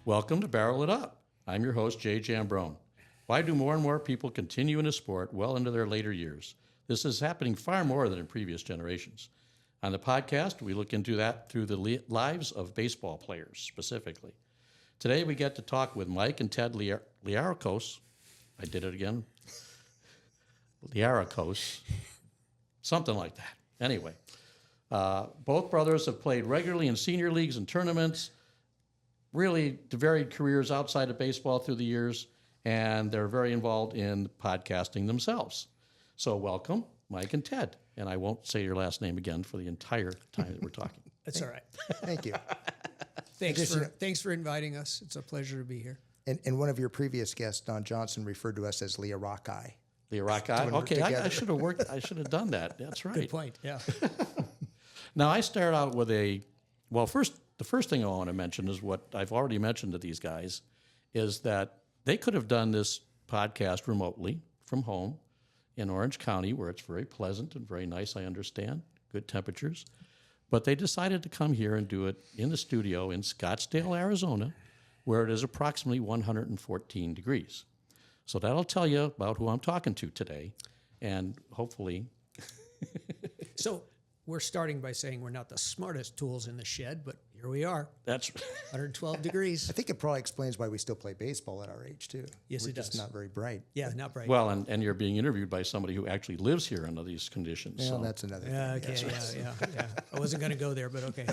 Welcome to Barrel It Up. I'm your host, Jay Ciambrone. Why do more and more people continue in a sport well into their later years? This is happening far more than in previous generations. On the podcast, we look into that through the lives of baseball players specifically. Today, we get to talk with Mike and Ted Learakos. I did it again. Learakos. Something like that. Anyway, both brothers have played regularly in senior leagues and tournaments, really varied careers outside of baseball through the years, and they're very involved in podcasting themselves. So welcome, Mike and Ted. And I won't say your last name again for the entire time that we're talking. That's all right. Thank you. Thanks for inviting us. It's a pleasure to be here. And one of your previous guests, Don Johnson, referred to us as Learakos. Learakos? Okay, I should have done that. That's right. Good point, yeah. Now, I start out with the first thing I want to mention is what I've already mentioned to these guys, is that they could have done this podcast remotely from home in Orange County, where it's very pleasant and very nice, I understand, good temperatures. But they decided to come here and do it in the studio in Scottsdale, Arizona, where it is approximately 114 degrees. So that'll tell you about who I'm talking to today, and hopefully... So we're starting by saying we're not the smartest tools in the shed, but here we are. That's 112 degrees. I think it probably explains why we still play baseball at our age, too. Yes, We're it does. just not very bright. Yeah, not bright. well, and you're being interviewed by somebody who actually lives here under these conditions. Well, so. that's another thing. Yeah, okay, yeah. I wasn't going to go there, but okay.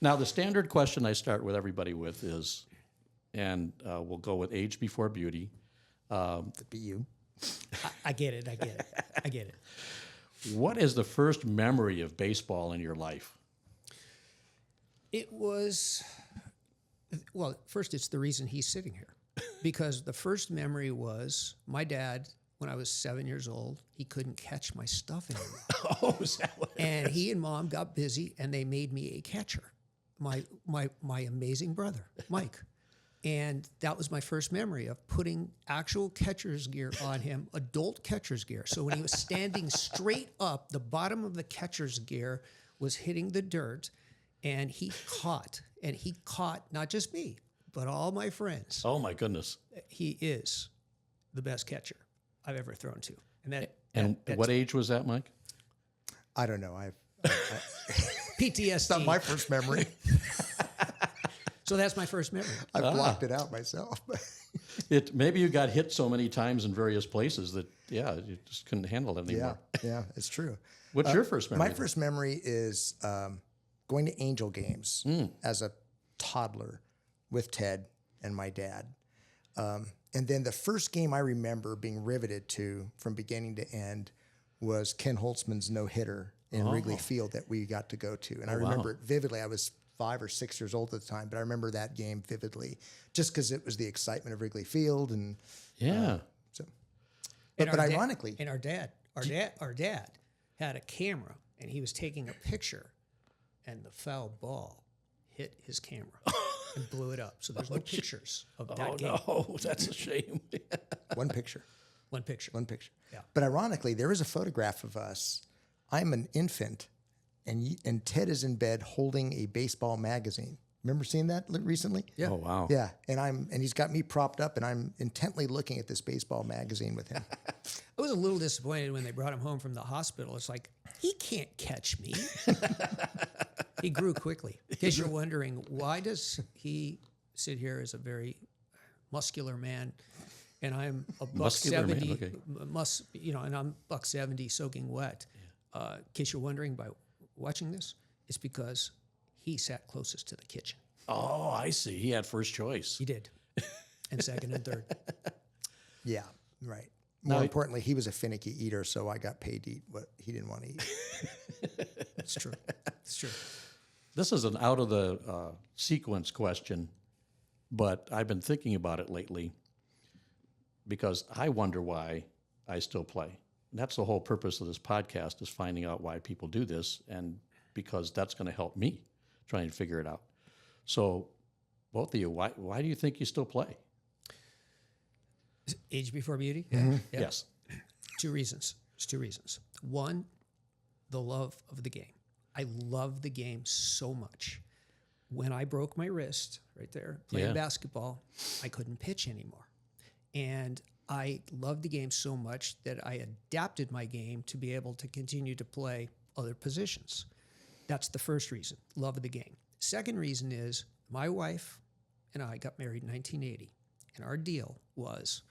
Now, the standard question I start with everybody with is, and we'll go with age before beauty. That'd be you. I get it. What is the first memory of baseball in your life? It was, well, first it's the reason he's sitting here. Because the first memory was my dad, when I was 7 years old, he couldn't catch my stuff anymore. Oh, is that what it And he and Mom got busy, and they made me a catcher, my amazing brother, Mike. And that was my first memory of putting actual catcher's gear on him, adult catcher's gear. So when he was standing straight up, the bottom of the catcher's gear was hitting the dirt, and he caught not just me, but all my friends. Oh, my goodness. He is the best catcher I've ever thrown to. And what age was that, Mike? I don't know. PTSD. It's not my first memory. So that's my first memory. I blocked it out myself. Maybe you got hit so many times in various places that, you just couldn't handle it anymore. Yeah, it's true. What's your first memory? My first memory is going to Angel games as a toddler with Ted and my dad. And then the first game I remember being riveted to from beginning to end was Ken Holtzman's no-hitter in Wrigley Field that we got to go to. And I remember it vividly. I was 5 or 6 years old at the time, but I remember that game vividly just because it was the excitement of Wrigley Field. And but ironically... And our dad had a camera, and he was taking a picture, and the foul ball hit his camera and blew it up. So there's no pictures of that game. Oh, no, that's a shame. One picture. One picture. Yeah. But ironically, there is a photograph of us. I'm an infant, and Ted is in bed holding a baseball magazine. Remember seeing that recently? Yeah. Oh, wow. Yeah, and he's got me propped up, and I'm intently looking at this baseball magazine with him. I was a little disappointed when they brought him home from the hospital. It's like, he can't catch me. He grew quickly. In case you're wondering, why does he sit here as a very muscular man, and I'm a buck 70, okay. And I'm buck 70 soaking wet. In case you're wondering, by watching this, it's because he sat closest to the kitchen. Oh, I see. He had first choice. He did, and second and third. Yeah, right. More importantly, he was a finicky eater, so I got paid to eat what he didn't want to eat. It's true. It's true. This is an out of the sequence question, but I've been thinking about it lately because I wonder why I still play. And that's the whole purpose of this podcast, is finding out why people do this, and because that's going to help me try and figure it out. So both of you, why do you think you still play? Age before beauty? Mm-hmm. Yeah. Yes. Two reasons. There's two reasons. One, the love of the game. I love the game so much when I broke my wrist right there playing Yeah. basketball, I couldn't pitch anymore. And I loved the game so much that I adapted my game to be able to continue to play other positions. That's the first reason, love of the game. Second reason is my wife and I got married in 1980, and our deal was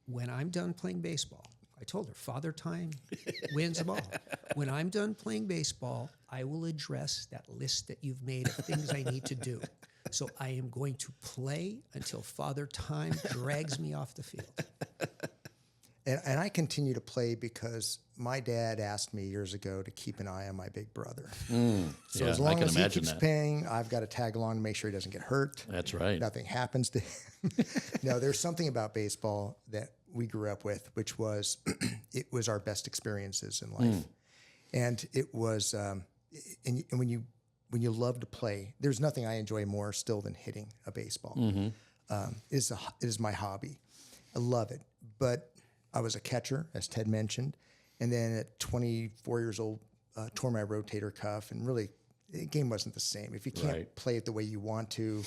when I'm done playing baseball, I told her, Father Time wins them all. When I'm done playing baseball, I will address that list that you've made of things I need to do. So I am going to play until Father Time drags me off the field. And I continue to play because my dad asked me years ago to keep an eye on my big brother. So Yeah, as I long can as he imagine keeps that. paying, I've got to tag along to make sure he doesn't get hurt. That's right. Nothing happens to him. No, there's something about baseball that we grew up with, which was it was our best experiences in life. And it was, and when you love to play, there's nothing I enjoy more still than hitting a baseball. It is my hobby. I love it. But I was a catcher, as Ted mentioned, and then at 24 years old, tore my rotator cuff, and really, the game wasn't the same. If you can't play it the way you want to,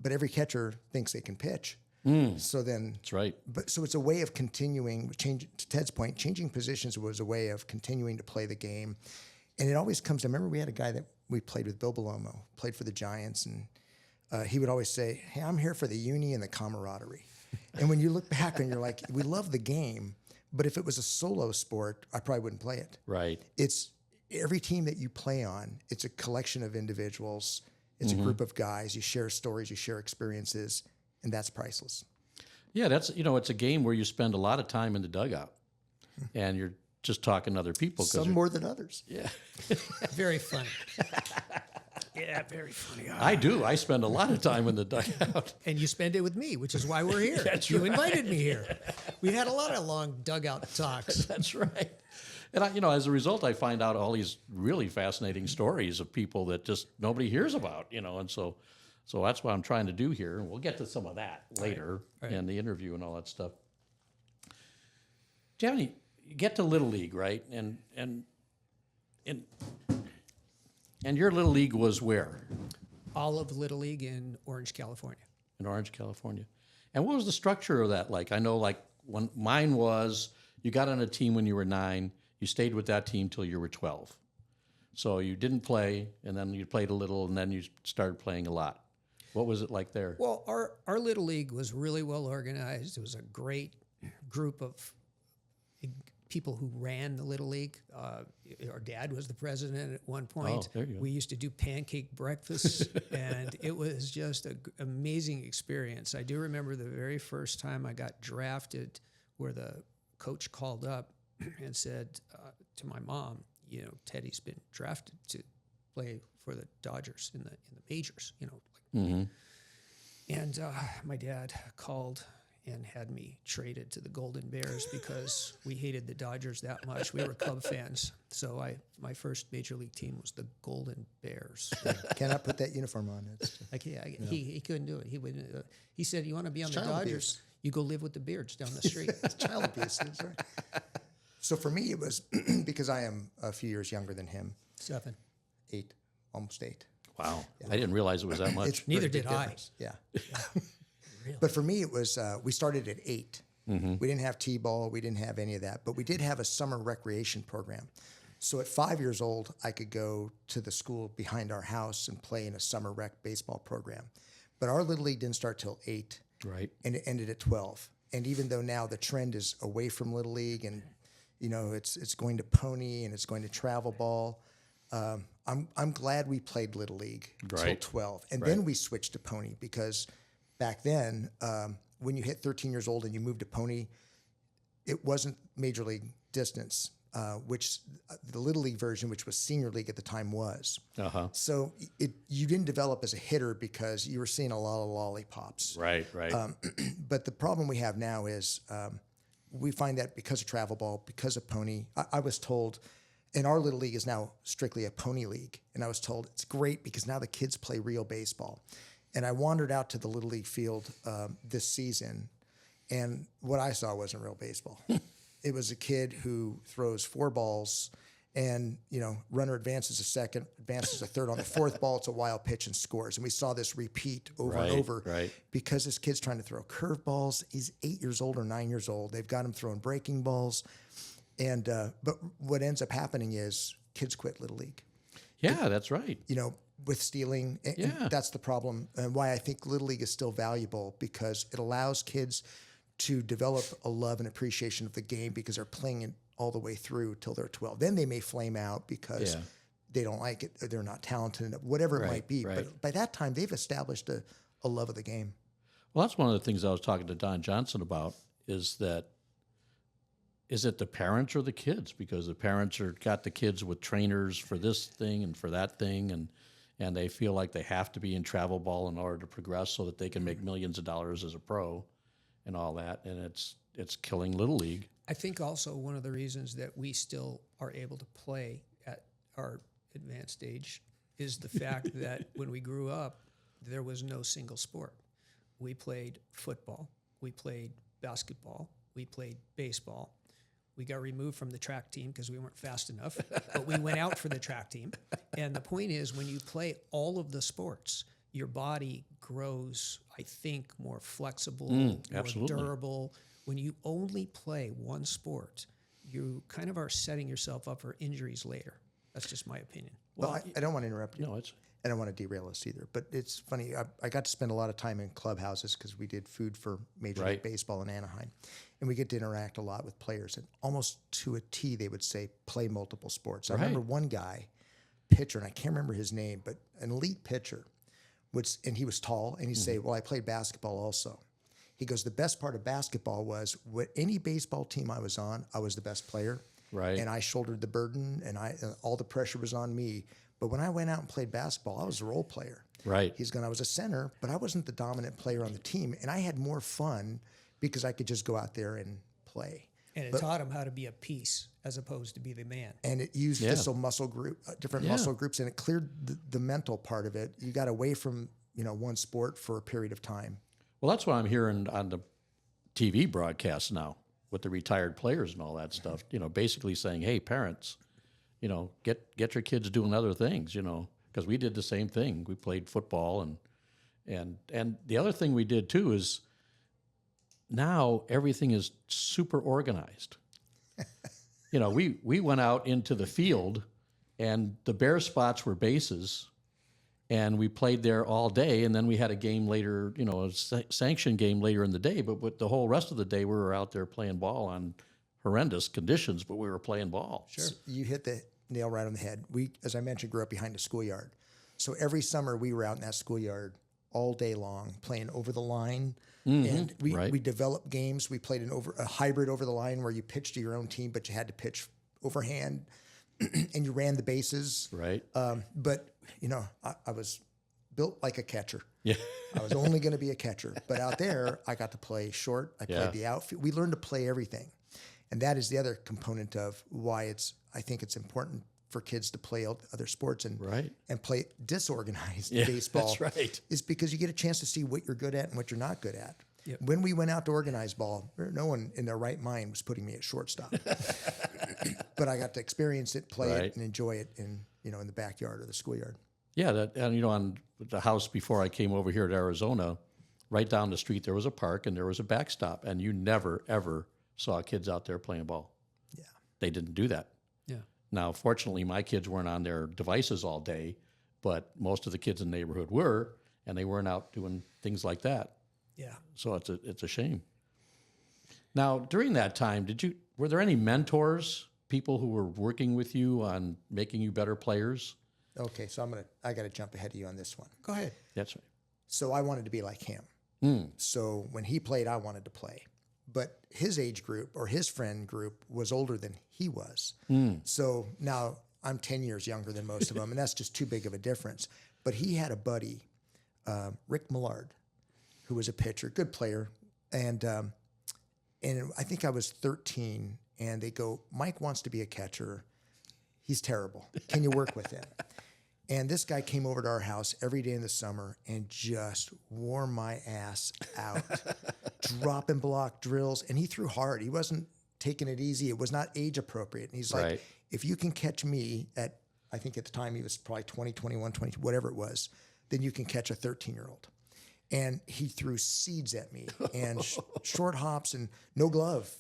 but every catcher thinks they can pitch. So then, That's right. but so it's a way of continuing. To Ted's point, changing positions was a way of continuing to play the game, and it always comes. I remember we had a guy that we played with, Bill Belomo, played for the Giants, and he would always say, "Hey, I'm here for the uni and the camaraderie." And when you look back and you're like, we love the game, but if it was a solo sport, I probably wouldn't play it. Right. It's every team that you play on, it's a collection of individuals. It's a group of guys. You share stories, you share experiences, and that's priceless. Yeah, that's, it's a game where you spend a lot of time in the dugout and you're just talking to other people. Some more than others. Yeah, Very funny. Yeah, very funny. I do. I spend a lot of time in the dugout. And you spend it with me, which is why we're here. That's you right. invited me here. We had a lot of long dugout talks. That's right. And as a result, I find out all these really fascinating stories of people that just nobody hears about, and so that's what I'm trying to do here. And we'll get to some of that later in the interview and all that stuff. Johnny, you get to Little League, right? And your Little League was where? All of Little League in Orange, California. In Orange, California. And what was the structure of that like? I know, like, when mine was, you got on a team when you were 9, you stayed with that team till you were 12. So you didn't play, and then you played a little, and then you started playing a lot. What was it like there? Well, our Little League was really well organized. It was a great group of people who ran the Little League. Our dad was the president at one point. Oh, there you go. We used to do pancake breakfasts, and it was just an amazing experience. I do remember the very first time I got drafted, where the coach called up and said to my mom, Teddy's been drafted to play for the Dodgers in the majors, And my dad called and had me traded to the Golden Bears because we hated the Dodgers that much. We were Cub fans. So my first major league team was the Golden Bears. Cannot put that uniform on. He couldn't do it. He said, "You want to be on the child Dodgers? abuse. You go live with the Beards down the street." It's child abuse. That's right. So for me, it was because I am a few years younger than him, 7. 8, almost 8. Wow. I didn't realize it was that much. It's Neither pretty big did I. difference. Yeah. But for me, it was, we started at 8. We didn't have T-ball. We didn't have any of that. But we did have a summer recreation program. So at 5 years old, I could go to the school behind our house and play in a summer rec baseball program. But our Little League didn't start till 8. Right. And it ended at 12. And even though now the trend is away from Little League and, it's going to pony and it's going to travel ball, I'm glad we played Little League till Right. 12. And then we switched to pony because back then, when you hit 13 years old and you moved to pony, it wasn't major league distance, which the Little League version, which was senior league at the time, was. So you didn't develop as a hitter because you were seeing a lot of lollipops. Right. But the problem we have now is we find that because of travel ball, because of pony, I was told, and our Little League is now strictly a pony league, and I was told it's great because now the kids play real baseball. And I wandered out to the Little League field this season, and what I saw wasn't real baseball. It was a kid who throws 4 balls And, runner advances a second, advances a third. On the fourth ball, it's a wild pitch and scores. And we saw this repeat over and over because this kid's trying to throw curveballs. He's 8 years old or 9 years old. They've got him throwing breaking balls. And but what ends up happening is kids quit Little League. Yeah, that's right. With stealing. And that's the problem, and why I think Little League is still valuable, because it allows kids to develop a love and appreciation of the game because they're playing it all the way through till they're 12. Then they may flame out because they don't like it, or they're not talented enough, whatever it might be. Right. But by that time, they've established a love of the game. Well, that's one of the things I was talking to Don Johnson about, is it the parents or the kids? Because the parents got the kids with trainers for this thing and for that thing, and they feel like they have to be in travel ball in order to progress so that they can make millions of dollars as a pro and all that. And it's killing Little League. I think also one of the reasons that we still are able to play at our advanced age is the fact that when we grew up, there was no single sport. We played football, we played basketball, we played baseball. We got removed from the track team because we weren't fast enough, but we went out for the track team. And the point is, when you play all of the sports, your body grows, I think, more flexible, more durable. When you only play one sport, you kind of are setting yourself up for injuries later. That's just my opinion. Well, I don't want to interrupt you. No, I don't want to derail us either. But it's funny. I got to spend a lot of time in clubhouses because we did food for Major League Baseball in Anaheim. And we get to interact a lot with players. And almost to a T, they would say, play multiple sports. I remember one guy, pitcher, and I can't remember his name, but an elite pitcher, and he was tall, and he'd say, well, I played basketball also. He goes, the best part of basketball was any baseball team I was on, I was the best player. Right. And I shouldered the burden, and all the pressure was on me. But when I went out and played basketball, I was a role player. Right. I was a center, but I wasn't the dominant player on the team. And I had more fun because I could just go out there and play. And it taught him how to be a piece as opposed to be the man. And it used different muscle groups, and it cleared the mental part of it. You got away from one sport for a period of time. Well, that's what I'm hearing on the TV broadcasts now with the retired players and all that stuff. Basically saying, "Hey, parents, get your kids doing other things." Because we did the same thing. We played football, and the other thing we did too is now everything is super organized. We went out into the field, and the bare spots were bases. And we played there all day, and then we had a game later, a sanctioned game later in the day. But with the whole rest of the day, we were out there playing ball on horrendous conditions, but we were playing ball. Sure. You hit the nail right on the head. We, as I mentioned, grew up behind a schoolyard. So every summer we were out in that schoolyard all day long playing over the line. And we developed games. We played a hybrid over the line where you pitched to your own team, but you had to pitch overhand and you ran the bases. Right. But I was built like a catcher. Yeah. I was only going to be a catcher. But out there, I got to play short. I played the outfield. We learned to play everything. And that is the other component of why I think it's important for kids to play other sports and play disorganized baseball. That's right. Is because you get a chance to see what you're good at and what you're not good at. Yep. When we went out to organized ball, no one in their right mind was putting me at shortstop. But I got to experience it, play it, and enjoy it in the backyard or the schoolyard. Yeah, on the house before I came over here to Arizona, right down the street there was a park and there was a backstop, and you never ever saw kids out there playing ball. Yeah, they didn't do that. Yeah. Now, fortunately, my kids weren't on their devices all day, but most of the kids in the neighborhood were, and they weren't out doing things like that. Yeah. So it's a shame. Now, during that time, were there any mentors, people who were working with you on making you better players? Okay, so I got to jump ahead of you on this one. Go ahead. That's right. So I wanted to be like him. So when he played, I wanted to play. But his age group or his friend group was older than he was. So now I'm 10 years younger than most of them, and that's just too big of a difference. But he had a buddy, Rick Millard, who was a pitcher, good player. And I think I was 13, and they go, Mike wants to be a catcher. He's terrible. Can you work with him? And this guy came over to our house every day in the summer and just wore my ass out, dropping block drills. And he threw hard. He wasn't taking it easy. It was not age appropriate. And he's like, if you can catch me at, I think at the time he was probably 20, 21, 22, whatever it was, then you can catch a 13-year-old. And he threw seeds at me and short hops and no gloves,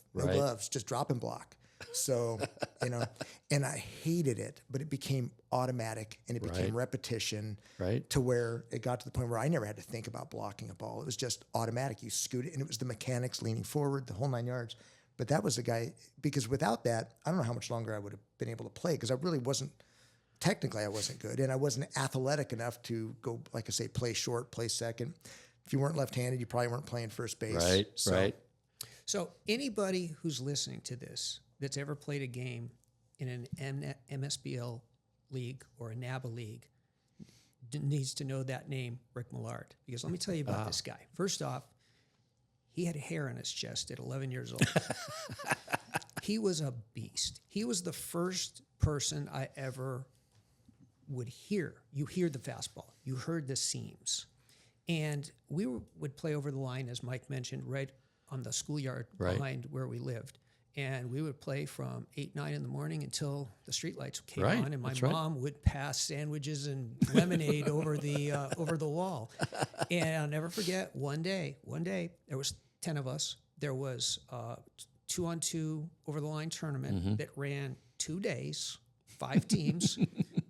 just drop and block. So, and I hated it, but it became automatic and it became repetition to where it got to the point where I never had to think about blocking a ball. It was just automatic. You scoot it and it was the mechanics leaning forward, the whole 9 yards. But that was the guy, because without that, I don't know how much longer I would have been able to play because I really wasn't, technically I wasn't good and I wasn't athletic enough to go, like I say, play short, play second. If you weren't left-handed, you probably weren't playing first base. So anybody who's listening to this that's ever played a game in an MSBL league or a NABA league needs to know that name, Rick Millard. Because let me tell you about this guy. First off, he had hair on his chest at 11 years old. He was a beast. He was the first person I ever would hear. You hear the fastball. You heard the seams. And we would play over the line, as Mike mentioned, right on the schoolyard behind where we lived. And we would play from 8, 9 in the morning until the streetlights came on. And my mom would pass sandwiches and lemonade over the wall. And I'll never forget, one day, there was 10 of us. There was a 2-on-2 over-the-line tournament that ran 2 days, 5 teams.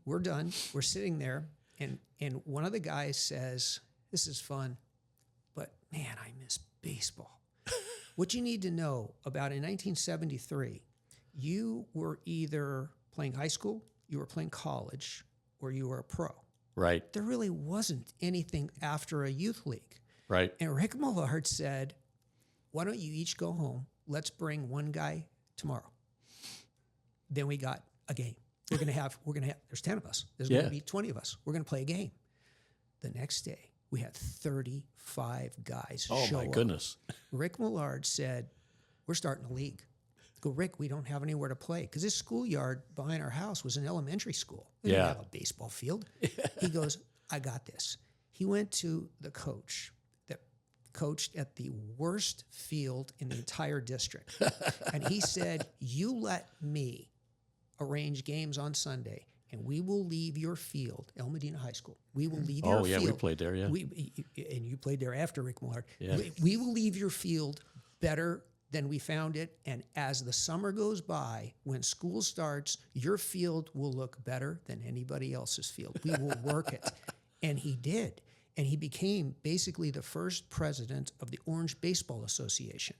We're done. We're sitting there. And one of the guys says, "This is fun, but man, I miss baseball." What you need to know about in 1973, you were either playing high school, you were playing college, or you were a pro. Right. There really wasn't anything after a youth league. Right. And Rick Millard said, "Why don't you each go home? Let's bring one guy tomorrow." Then we got a game. We're gonna have. There's 10 of us. There's gonna be 20 of us. We're gonna play a game. The next day, we had 35 guys show up. Oh, my goodness. Rick Millard said, "We're starting a league." I go, "Rick, we don't have anywhere to play." Because this schoolyard behind our house was an elementary school. We didn't have a baseball field. He goes, "I got this." He went to the coach that coached at the worst field in the entire district. And he said, "You let me arrange games on Sunday, and we will leave your field, El Medina High School. We will leave your field." Oh, yeah, we played there, yeah. And you played there after Rick Millard. Yeah. We will leave your field better than we found it. And as the summer goes by, when school starts, your field will look better than anybody else's field. We will work it. And he did. And he became basically the first president of the Orange Baseball Association.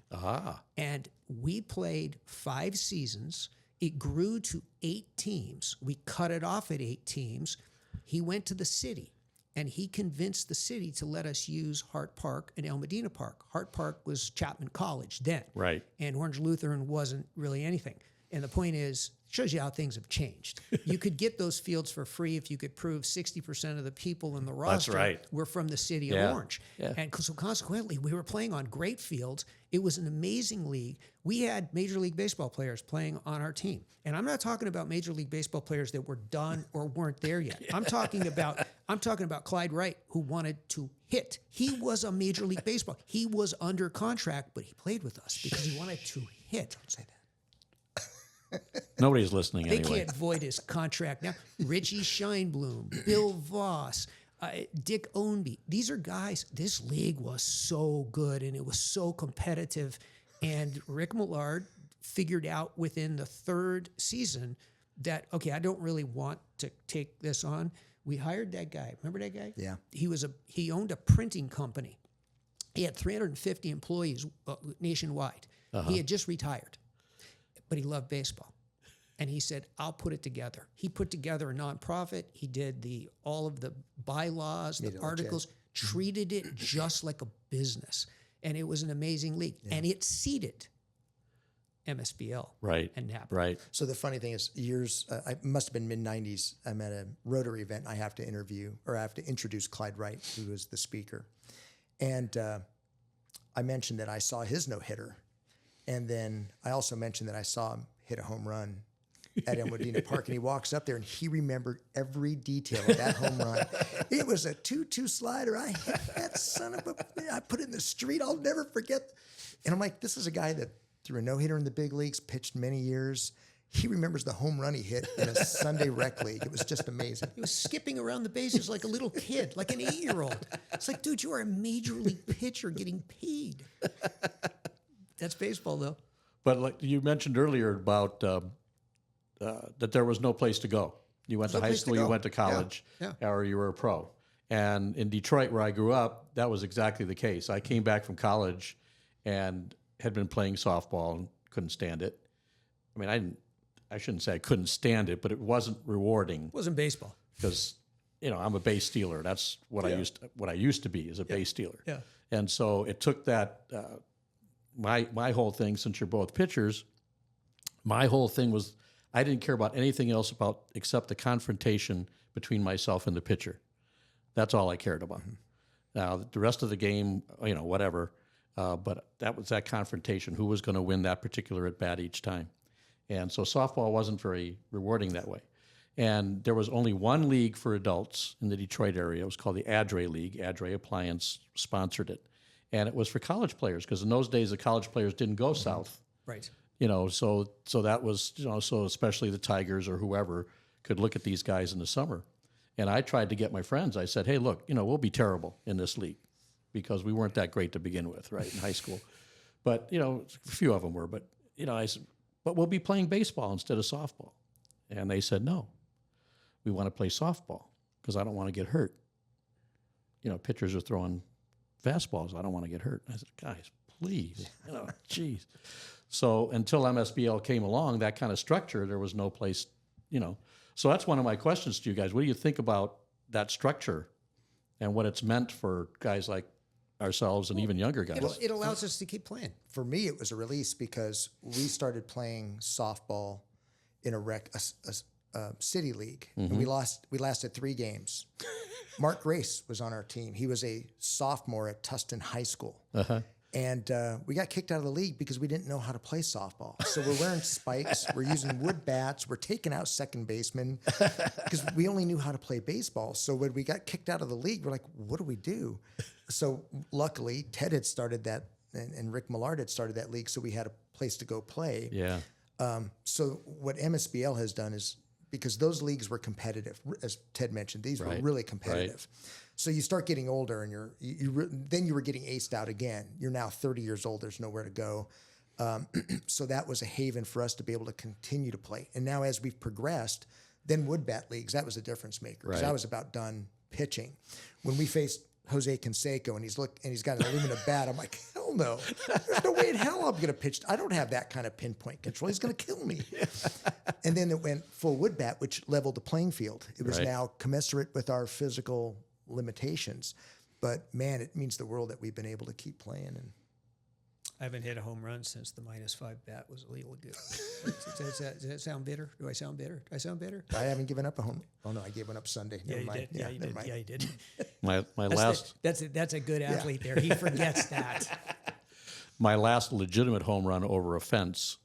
And we played 5 seasons. It grew to 8 teams. We cut it off at 8 teams. He went to the city, and he convinced the city to let us use Hart Park and El Medina Park. Hart Park was Chapman College then. Right. And Orange Lutheran wasn't really anything. And the point is, shows you how things have changed. You could get those fields for free if you could prove 60% of the people in the roster were from the city of Orange. Yeah. And so consequently, we were playing on great fields. It was an amazing league. We had Major League Baseball players playing on our team. And I'm not talking about Major League Baseball players that were done or weren't there yet. I'm talking about Clyde Wright, who wanted to hit. He was a Major League Baseball. He was under contract, but he played with us because he wanted to hit. Don't say that. Nobody's listening anyway. They can't void his contract now. Richie Scheinblum, Bill Voss, Dick Ownby. These are guys. This league was so good and it was so competitive. And Rick Millard figured out within the 3rd season that, okay, I don't really want to take this on. We hired that guy. Remember that guy? Yeah. He owned a printing company. He had 350 employees nationwide. He had just retired. But he loved baseball. And he said, "I'll put it together." He put together a nonprofit. He did all of the bylaws, the articles, treated it just like a business. And it was an amazing league. Yeah. And it seeded MSBL and NABA. Right. So the funny thing is, I must have been mid-90s, I'm at a Rotary event. I have to introduce Clyde Wright, who was the speaker. And I mentioned that I saw his no-hitter. And then I also mentioned that I saw him hit a home run at El Medina Park, and he walks up there and he remembered every detail of that home run. It was a 2-2 slider. I hit that son of a... I put it in the street. I'll never forget. And I'm like, this is a guy that threw a no-hitter in the big leagues, pitched many years. he remembers the home run he hit in a Sunday rec league. It was just amazing. He was skipping around the bases like a little kid, like an 8-year-old. It's like, dude, you are a major league pitcher getting paid. That's baseball, though. But like you mentioned earlier about that there was no place to go. You went to high school, you went to college, or you were a pro. And in Detroit, where I grew up, that was exactly the case. I came back from college and had been playing softball and couldn't stand it. I mean, I shouldn't say I couldn't stand it, but it wasn't rewarding. It wasn't baseball. Because, I'm a base stealer. That's what I used to be, is a base stealer. Yeah. And so it took that, my whole thing, since you're both pitchers, my whole thing was I didn't care about anything else except the confrontation between myself and the pitcher. That's all I cared about. Now, the rest of the game, whatever, but that was that confrontation, who was going to win that particular at-bat each time. And so softball wasn't very rewarding that way. And there was only one league for adults in the Detroit area. It was called the Adre League. Adre Appliance sponsored it. And it was for college players, because in those days the college players didn't go south. Right. So that was, so especially the Tigers or whoever could look at these guys in the summer. And I tried to get my friends. I said, hey, look, we'll be terrible in this league because we weren't that great to begin with, right, in high school. But, a few of them were. But, I said, but we'll be playing baseball instead of softball. And they said, no, we want to play softball because I don't want to get hurt. Pitchers are throwing fastballs. I don't want to get hurt. I said, guys, please, geez. So until MSBL came along, that kind of structure, there was no place, So that's one of my questions to you guys. What do you think about that structure and what it's meant for guys like ourselves and even younger guys? It allows us to keep playing. For me, it was a release because we started playing softball in a city league. And we lasted 3 games. Mark Grace was on our team. He was a sophomore at Tustin High School. And we got kicked out of the league because we didn't know how to play softball. So we're wearing spikes. We're using wood bats. We're taking out second basemen because we only knew how to play baseball. So when we got kicked out of the league, we're like, what do we do? So luckily, Ted had started that, and Rick Millard had started that league, so we had a place to go play. Yeah. So what MSBL has done is, because those leagues were competitive, as Ted mentioned, these were really competitive. Right. So you start getting older, and then you were getting aced out again. You're now 30 years old. There's nowhere to go. So that was a haven for us to be able to continue to play. And now as we've progressed, then wood bat leagues, that was a difference maker, because I was about done pitching. When we faced Jose Canseco and he's got an aluminum bat, I'm like, hell no. There's no way in hell I'm going to pitch. I don't have that kind of pinpoint control. He's going to kill me. And then it went full wood bat, which leveled the playing field. It was now commensurate with our physical limitations. But man, it means the world that we've been able to keep playing. And I haven't hit a home run since the -5 bat was illegal. Does that sound bitter? Do I sound bitter? Do I sound bitter? I haven't given up a home. Oh no, I gave one up Sunday. Yeah, Never you mind. did. Yeah, you did. Yeah, you did. My last. That's a good athlete there. He forgets that. My last legitimate home run over a fence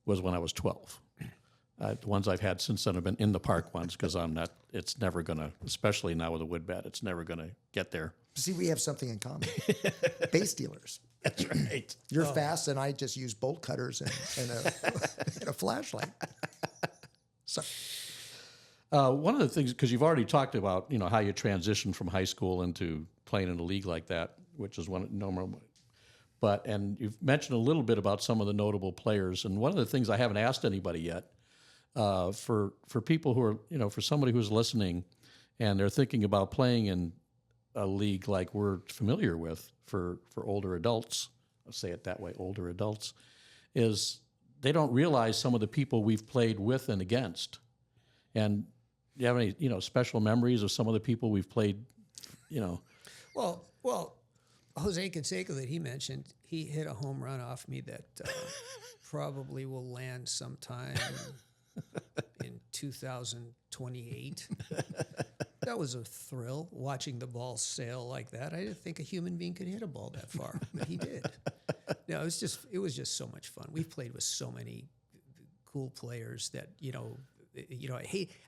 was when I was 12. The ones I've had since then have been in the park ones, because it's never going to, especially now with a wood bat, it's never going to get there. See, we have something in common. Base dealers. That's right. You're fast, and I just use bolt cutters and a flashlight. So, one of the things, because you've already talked about, how you transitioned from high school into playing in a league like that, which is one normal. And you've mentioned a little bit about some of the notable players. And one of the things I haven't asked anybody yet, for people who are, for somebody who's listening and they're thinking about playing in a league like we're familiar with for older adults, I'll say it that way, older adults, is they don't realize some of the people we've played with and against. And do you have any, special memories of some of the people we've played, Well, Jose Canseco that he mentioned, he hit a home run off me that probably will land sometime in 2028. That was a thrill, watching the ball sail like that. I didn't think a human being could hit a ball that far, but he did. No, it was just so much fun. We've played with so many cool players that,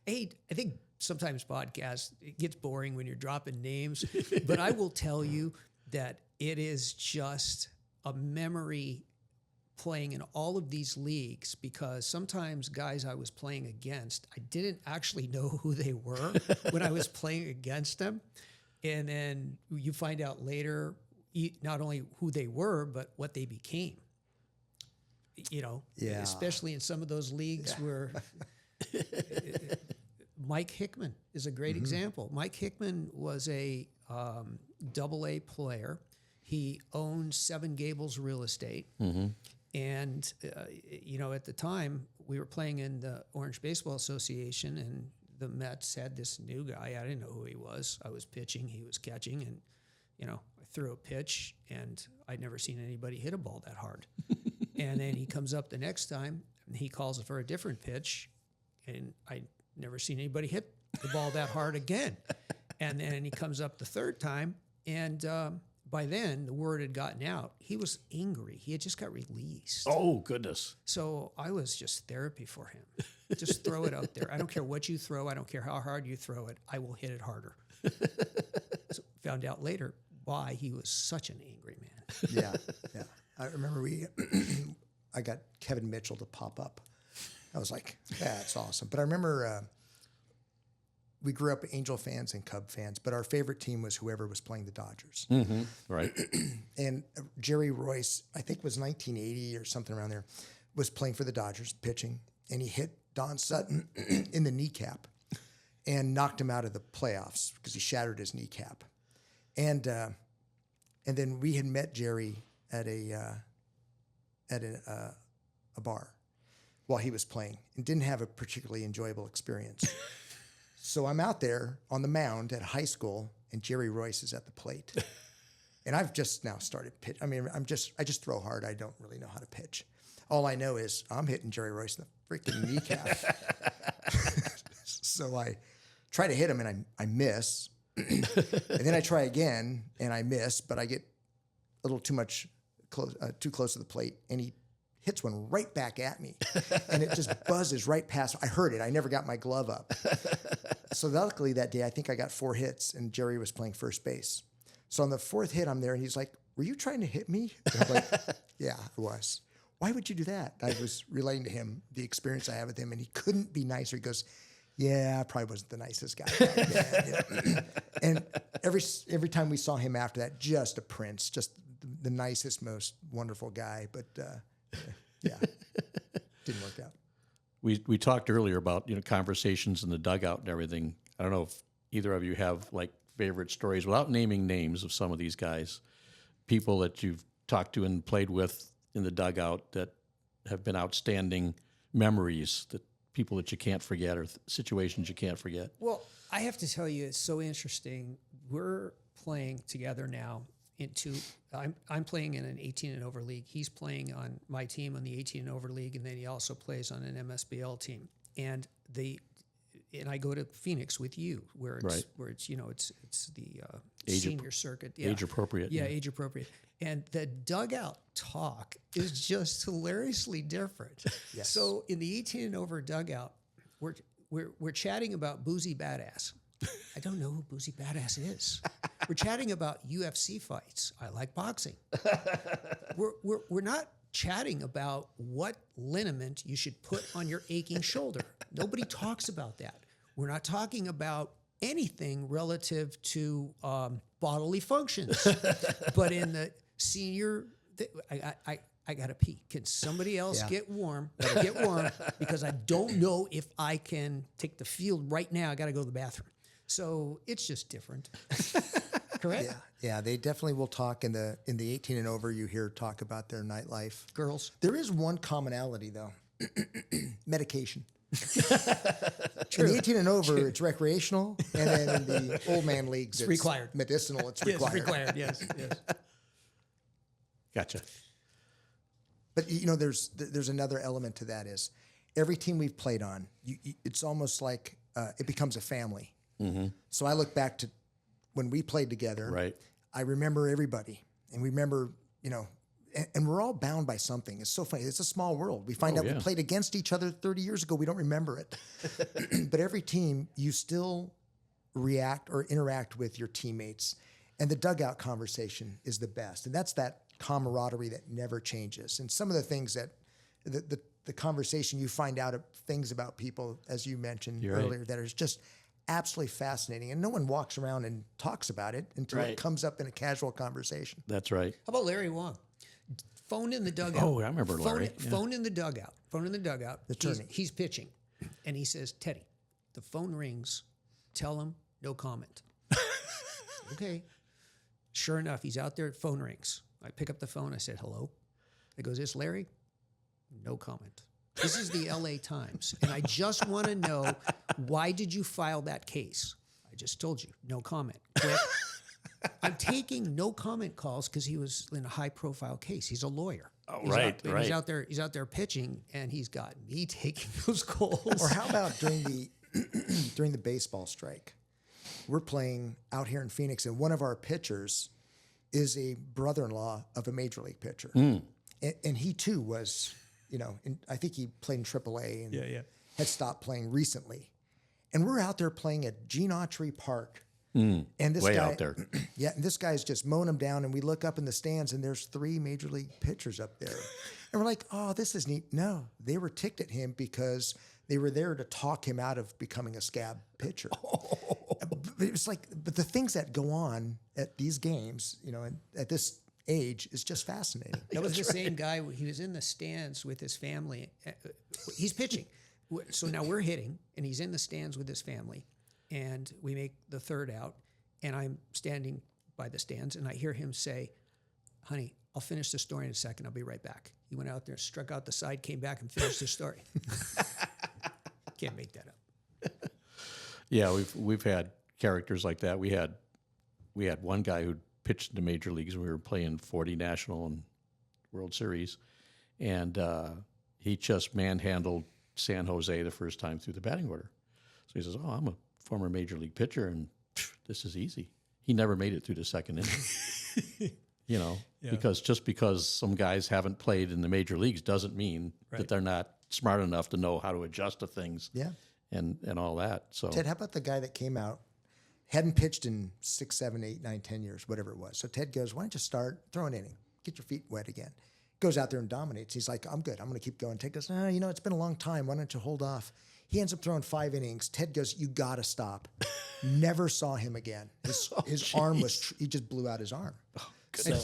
I think sometimes podcasts, it gets boring when you're dropping names, but I will tell you that it is just a memory playing in all of these leagues because sometimes guys I was playing against, I didn't actually know who they were when I was playing against them. And then you find out later not only who they were, but what they became. You know, especially in some of those leagues where Mike Hickman is a great example. Mike Hickman was a AA player. He owned Seven Gables Real Estate. And, you know, at the time, we were playing in the Orange Baseball Association, and the Mets had this new guy. I didn't know who he was. I was pitching, he was catching, and, you know, I threw a pitch, and I'd never seen anybody hit a ball that hard. And then he comes up the next time, and he calls for a different pitch, and I'd never seen anybody hit the ball that hard again. And then he comes up the third time, and by then, the word had gotten out. He was angry. He had just got released. Oh, goodness. So I was just therapy for him. Just throw it out there. I don't care what you throw. I don't care how hard you throw it. I will hit it harder. So found out later why he was such an angry man. Yeah. I remember I got Kevin Mitchell to pop up. I was like, that's awesome. But I remember we grew up Angel fans and Cub fans, but our favorite team was whoever was playing the Dodgers. Right. And Jerry Royce, I think it was 1980 or something around there, was playing for the Dodgers, pitching, and he hit Don Sutton in the kneecap and knocked him out of the playoffs because he shattered his kneecap. And then we had met Jerry at a bar while he was playing and didn't have a particularly enjoyable experience. So I'm out there on the mound at high school, and Jerry Royce is at the plate. And I've just now started pitch. I mean, I just throw hard. I don't really know how to pitch. All I know is I'm hitting Jerry Royce in the freaking kneecap. So I try to hit him, and I miss. And then I try again, and I miss, but I get a little too close to the plate, and he hits one right back at me, and it just buzzes right past. I heard it. I never got my glove up. So luckily that day, I think I got 4 hits, and Jerry was playing first base. So on the 4th hit, I'm there, and he's like, "Were you trying to hit me?" And I'm like, "Yeah, I was." "Why would you do that?" I was relaying to him the experience I had with him, and he couldn't be nicer. He goes, "Yeah, I probably wasn't the nicest guy back then." And every time we saw him after that, just a prince, just the nicest, most wonderful guy. But yeah, didn't work out. We talked earlier about, you know, conversations in the dugout and everything. I don't know if either of you have like favorite stories without naming names of some of these guys, people that you've talked to and played with in the dugout that have been outstanding memories, that people that you can't forget or situations you can't forget. Well, I have to tell you, it's so interesting. We're playing together now I'm playing in an 18 and over league. He's playing on my team on the 18 and over league, and then he also plays on an MSBL team. And I go to Phoenix with you, where it's you know it's the senior circuit, age appropriate. Yeah, age appropriate. And the dugout talk is just hilariously different. Yes. So in the 18 and over dugout, we're chatting about Boozy Badass. I don't know who Boozy Badass is. We're chatting about UFC fights. I like boxing. We're not chatting about what liniment you should put on your aching shoulder. Nobody talks about that. We're not talking about anything relative to bodily functions. But in the senior, I got to pee. Can somebody else get warm? Gotta get warm because I don't know if I can take the field right now. I got to go to the bathroom. So it's just different. Correct? Yeah, they definitely will talk in the 18 and over. You hear talk about their nightlife. Girls. There is one commonality though, medication. True. In the 18 and over, it's recreational, and then in the old man leagues, it's required. Medicinal. It's required. It's required. Yes. Gotcha. But you know, there's another element to that is every team we've played on, it's almost like it becomes a family. Mm-hmm. So I look back to when we played together. Right. I remember everybody, and we remember, you know, and we're all bound by something. It's so funny. It's a small world. We find out we played against each other 30 years ago. We don't remember it. But every team, you still react or interact with your teammates. And the dugout conversation is the best. And that's that camaraderie that never changes. And some of the things that the conversation you find out of things about people, as you mentioned earlier, that is just absolutely fascinating. And no one walks around and talks about it until it comes up in a casual conversation. That's right. How about Larry Wong? Phone in the dugout. Oh, I remember Larry. Phone in the dugout. Phone in the dugout. Attorney. He's pitching. And he says, Teddy, the phone rings. Tell him no comment. Okay. Sure enough, he's out there. Phone rings. I pick up the phone. I said, hello. It goes, is Larry? No comment. This is the LA Times. And I just want to know, why did you file that case? I just told you, no comment. Click. I'm taking no comment calls because he was in a high profile case. He's a lawyer. Oh, He's He's out there pitching, and he's got me taking those calls. Or how about during the baseball strike? We're playing out here in Phoenix, and one of our pitchers is a brother-in-law of a major league pitcher. And he too was, I think he played in AAA and had stopped playing recently. And we're out there playing at Gene Autry Park. And this Way guy, out there. and this guy's just mowing them down, and we look up in the stands, and there's 3 major league pitchers up there. And we're like, oh, this is neat. No, they were ticked at him because they were there to talk him out of becoming a scab pitcher. But it was like, but the things that go on at these games, and at this age, is just fascinating. That was the same guy. He was in the stands with his family. He's pitching. So now we're hitting, and he's in the stands with his family. And we make the third out, and I'm standing by the stands, and I hear him say, honey, I'll finish the story in a second. I'll be right back. He went out there, struck out the side, came back, and finished the story. Can't make that up. Yeah, we've had characters like that. We had one guy who pitched in the major leagues. We were playing 40 National and World Series, and he just manhandled San Jose the first time through the batting order. So he says, oh, I'm a former major league pitcher, and this is easy. He never made it through the second inning. Because some guys haven't played in the major leagues doesn't mean that they're not smart enough to know how to adjust to things. Yeah. And all that. So Ted, how about the guy that came out, hadn't pitched in 6, 7, 8, 9, 10 years, whatever it was. So Ted goes, why don't you start, throw an inning, get your feet wet again. Goes out there and dominates. He's like, I'm good. I'm going to keep going. Ted goes, it's been a long time. Why don't you hold off? He ends up throwing 5 innings. Ted goes, you got to stop. Never saw him again. His arm he just blew out his arm. Oh,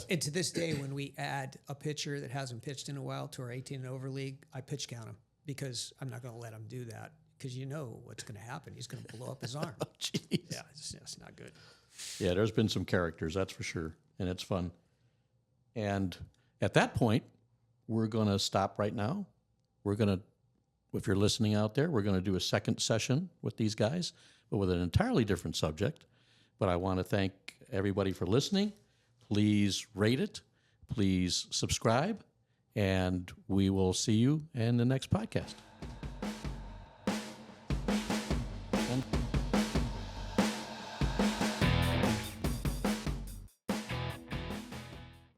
And to this day, when we add a pitcher that hasn't pitched in a while to our 18 and over league, I pitch count him because I'm not going to let him do that because you know what's going to happen. He's going to blow up his arm. Yeah, it's not good. Yeah, there's been some characters, that's for sure, and it's fun. And at that point, we're going to stop right now. We're going to, if you're listening out there, we're going to do a second session with these guys, but with an entirely different subject. But I want to thank everybody for listening. Please rate it. Please subscribe. And we will see you in the next podcast.